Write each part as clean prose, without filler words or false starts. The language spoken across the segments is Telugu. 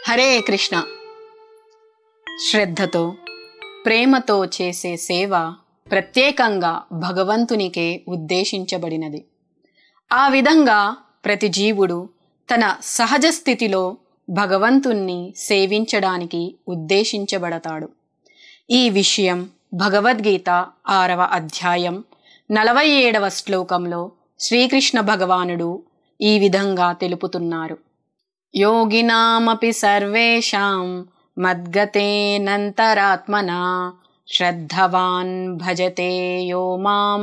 హరే కృష్ణ. శ్రద్ధతో ప్రేమతో చేసే సేవ ప్రత్యేకంగా భగవంతునికే ఉద్దేశించబడినది. ఆ విధంగా ప్రతి జీవుడు తన సహజ స్థితిలో భగవంతుణ్ణి సేవించడానికి ఉద్దేశించబడతాడు. ఈ విషయం భగవద్గీత 6వ అధ్యాయం 47వ శ్లోకంలో శ్రీకృష్ణ భగవానుడు ఈ విధంగా తెలుపుతున్నారు. యోగినామపి సర్వేషాం మద్గతేనంతరాత్మనా శ్రద్ధవాన్ భజతే యో మాం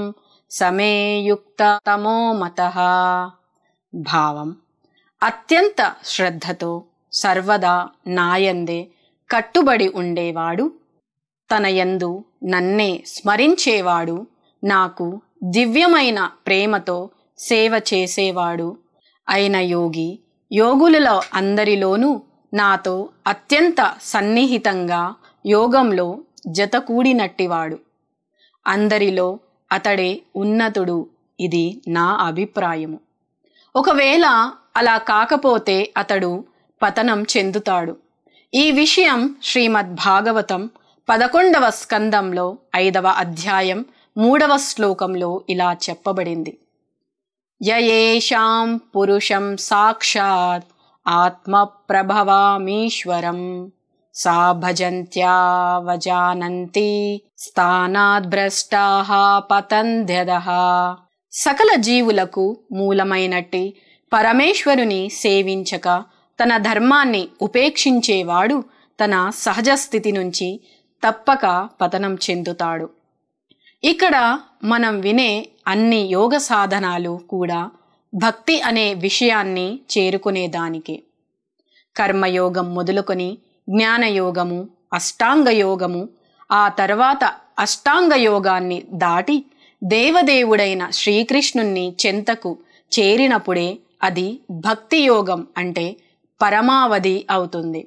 సమే యుక్తతమో మతః. భావం: అత్యంత శ్రద్ధతో సర్వదా నాయందే కట్టుబడి ఉండేవాడు, తన యందు నన్నే స్మరించేవాడు, నాకు దివ్యమైన ప్రేమతో సేవ చేసేవాడు అయిన యోగి, యోగులలో అందరిలోనూ నాతో అత్యంత సన్నిహితంగా యోగంలో జతకూడినట్టివాడు. అందరిలో అతడే ఉన్నతుడు. ఇది నా అభిప్రాయము. ఒకవేళ అలా కాకపోతే అతడు పతనం చెందుతాడు. ఈ విషయం శ్రీమద్భాగవతం 11వ స్కందంలో 5వ అధ్యాయం 3వ శ్లోకంలో ఇలా చెప్పబడింది. యయేషాం పురుషం సాక్షాత్ ఆత్మ ప్రభవామీశ్వరం సా భజంత్యావజానంతి స్థానాద్ భ్రష్టాః పతంత్యదః. సకల జీవులకు మూలమైనట్టి పరమేశ్వరుని సేవించక తన ధర్మాన్ని ఉపేక్షించేవాడు తన సహజ స్థితి నుంచి తప్పక పతనం చెందుతాడు. ఇక్కడ మనం వినే అన్ని యోగ సాధనాలు కూడా భక్తి అనే విషయాన్ని చేరుకునేదానికి. కర్మయోగం మొదలుకొని జ్ఞానయోగము, అష్టాంగ యోగము, ఆ తర్వాత అష్టాంగ యోగాన్ని దాటి దేవదేవుడైన శ్రీకృష్ణుణ్ణి చెంతకు చేరినప్పుడే అది భక్తి యోగం అంటే పరమావధి అవుతుంది.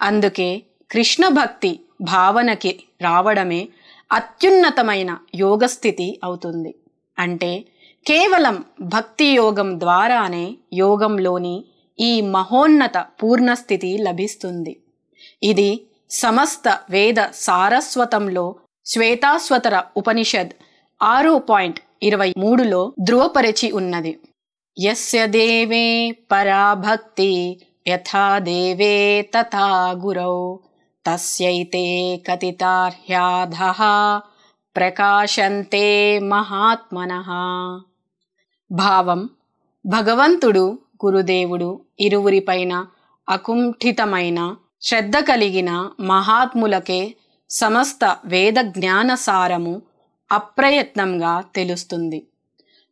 అందుకే కృష్ణ భక్తి భావనకి రావడమే అత్యున్నతమైన యోగస్థితి అవుతుంది. అంటే కేవలం భక్తి యోగం ద్వారానే యోగంలోని ఈ మహోన్నత పూర్ణస్థితి లభిస్తుంది. ఇది సమస్త వేద సారస్వతంలో శ్వేతాశ్వతర ఉపనిషద్ 6.23లో ధృవపరచి ఉన్నది. యస్య దేవే పరాభక్తి యథా దేవే తథా గురౌ తస్యైతే కతితార్హ్యాధః ప్రకాశంతే మహాత్మనః. భావం: భగవంతుడు, గురుదేవుడు ఇరువురిపైన అకుంఠితమైన శ్రద్ధ కలిగిన మహాత్ములకే సమస్త వేద జ్ఞాన సారము అప్రయత్నంగా తెలుస్తుంది.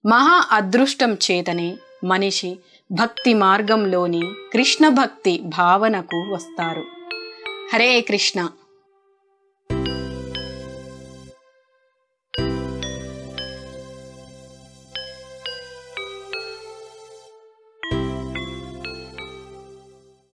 మహా అదృష్టం చేతనే మనిషి భక్తి మార్గంలోని కృష్ణ భక్తి భావనకు వస్తారు. హరే కృష్ణ.